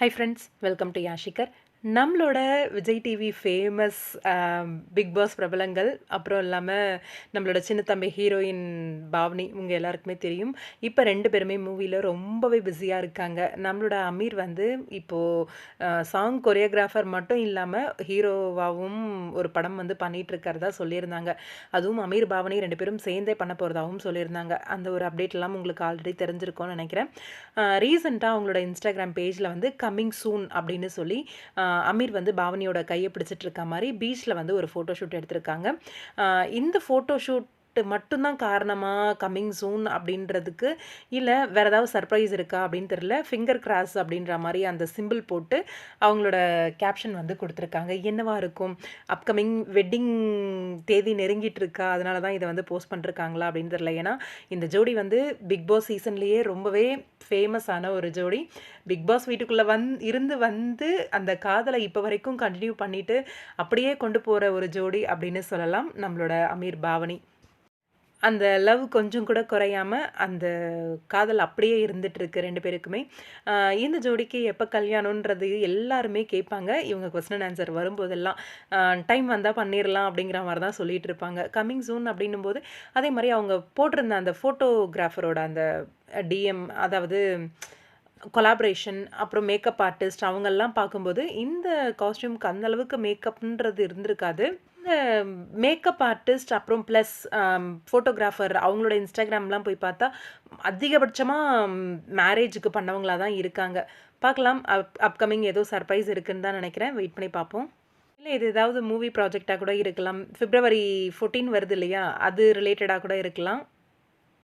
High friends, welcome to யாஷிகர். நம்மளோட Vijay TV famous Bigg Boss பிரபலங்கள், அப்புறம் இல்லாமல் நம்மளோட சின்ன தம்பி ஹீரோயின் பாவனி, இவங்க எல்லாருக்குமே தெரியும். இப்போ 2 பேருமே மூவியில் ரொம்பவே பிஸியாக இருக்காங்க. நம்மளோட அமீர் வந்து இப்போது சாங் கொரியோகிராஃபர் மட்டும் இல்லாமல் ஹீரோவாகவும் ஒரு படம் வந்து பண்ணிகிட்டு இருக்கிறதா சொல்லியிருந்தாங்க. அதுவும் அமீர் பாவனி 2 பேரும் சேர்ந்தே பண்ண போகிறதாகவும் சொல்லியிருந்தாங்க. அந்த ஒரு அப்டேட்லாம் உங்களுக்கு ஆல்ரெடி தெரிஞ்சிருக்கும்னு நினைக்கிறேன். ரீசெண்டாக அவங்களோட இன்ஸ்டாகிராம் பேஜில் வந்து கம்மிங் சூன் அப்படின்னு சொல்லி அமீர் வந்து பாவனியோட கையை பிடிச்சிட்டு இருக்க மாதிரி பீச்சில் வந்து ஒரு ஃபோட்டோ ஷூட் எடுத்திருக்காங்க. இந்த ஃபோட்டோ ஷூட் மட்டும்தான் காரணமா கம்மிங் சூன் அப்படின்றதுக்கு, இல்லை வேறு ஏதாவது சர்ப்ரைஸ் இருக்கா அப்படின்னு தெரியல. ஃபிங்கர் கிராஸ் அப்படின்ற மாதிரி அந்த சிம்பிள் போட்டு அவங்களோட கேப்ஷன் வந்து கொடுத்துருக்காங்க. என்னவா இருக்கும்? அப்கமிங் வெட்டிங் தேதி நெருங்கிட்டு இருக்கா, அதனால தான் இதை வந்து போஸ்ட் பண்ணிருக்காங்களா அப்படின்னு தெரியல. ஏன்னா இந்த ஜோடி வந்து பிக் பாஸ் சீசன்லேயே ரொம்பவே ஃபேமஸான ஒரு ஜோடி. பிக் பாஸ் வீட்டுக்குள்ளே இருந்து வந்து அந்த காதலை இப்போ வரைக்கும் கண்டினியூ பண்ணிட்டு அப்படியே கொண்டு போகிற ஒரு ஜோடி அப்படின்னு சொல்லலாம் நம்மளோட அமீர் பாவனி. அந்த லவ் கொஞ்சம் கூட குறையாம, அந்த காதல் அப்படியே இருந்துட்டுருக்கு 2 பேருக்குமே. இந்த ஜோடிக்கு எப்போ கல்யாணம்ன்றது எல்லாருமே கேட்பாங்க. இவங்க கொஸ்டின் அண்ட் ஆன்சர் வரும்போதெல்லாம், டைம் வந்தா பண்ணிரலாம் அப்படிங்கிற மாரி தான் சொல்லிட்டு இருப்பாங்க. கம்மிங் சூன் அப்படின்னும்போது, அதே மாரி அவங்க போட்டிருந்த அந்த ஃபோட்டோகிராஃபரோட அந்த டிஎம், அதாவது கொலாபரேஷன், அப்புறம் மேக்கப் ஆர்டிஸ்ட் அவங்கெல்லாம் பார்க்கும்போது, இந்த காஸ்டியூம்க்கு அந்த அளவுக்கு மேக்கப்ன்றது இருந்திருக்காது. இந்த மேக்கப் ஆர்டிஸ்ட் அப்புறம் ப்ளஸ் ஃபோட்டோகிராஃபர் அவங்களோட இன்ஸ்டாகிராம்லாம் போய் பார்த்தா, அதிகபட்சமா மேரேஜுக்கு பண்ணவங்களா தான் இருக்காங்க. பார்க்கலாம். அப்கமிங் ஏதோ சர்ப்ரைஸ் இருக்குன்னு தான் நினைக்கிறேன். வெயிட் பண்ணி பார்ப்போம். இல்ல இது ஏதாவது மூவி ப்ராஜெக்ட்டா கூட இருக்கலாம். பிப்ரவரி 14 வருது இல்லையா? அது ரிலேட்டடா கூட இருக்கலாம்.